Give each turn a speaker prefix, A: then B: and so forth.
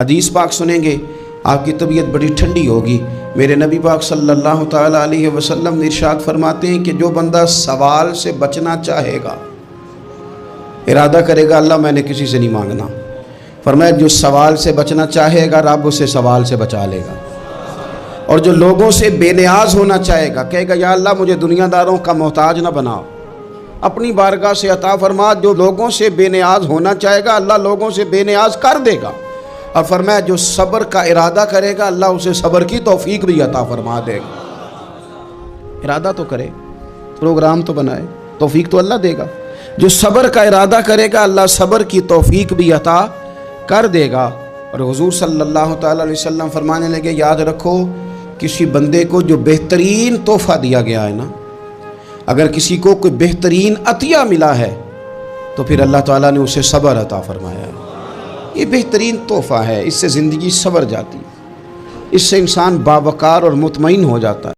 A: حدیث پاک سنیں گے آپ کی طبیعت بڑی ٹھنڈی ہوگی۔ میرے نبی پاک صلی اللہ تعالیٰ علیہ وسلم ارشاد فرماتے ہیں کہ جو بندہ سوال سے بچنا چاہے گا، ارادہ کرے گا اللہ میں نے کسی سے نہیں مانگنا، فرمایا جو سوال سے بچنا چاہے گا رب اسے سوال سے بچا لے گا، اور جو لوگوں سے بے نیاز ہونا چاہے گا کہے گا یا اللہ مجھے دنیا داروں کا محتاج نہ بناؤ، اپنی بارگاہ سے عطا فرما۔ جو لوگوں سے بے نیاز ہونا چاہے گا اللہ لوگوں سے بے نیاز کر دے گا، اور فرمایا جو صبر کا ارادہ کرے گا اللہ اسے صبر کی توفیق بھی عطا فرما دے گا۔ ارادہ تو کرے، پروگرام تو بنائے، توفیق تو اللہ دے گا۔ جو صبر کا ارادہ کرے گا اللہ صبر کی توفیق بھی عطا کر دے گا۔ اور حضور صلی اللہ تعالیٰ علیہ وسلم فرمانے لگے یاد رکھو کسی بندے کو جو بہترین تحفہ دیا گیا ہے نا، اگر کسی کو کوئی بہترین عطیہ ملا ہے تو پھر اللہ تعالیٰ نے اسے صبر عطا فرمایا ہے۔ یہ بہترین تحفہ ہے، اس سے زندگی سنور جاتی ہے، اس سے انسان باوقار اور مطمئن ہو جاتا ہے۔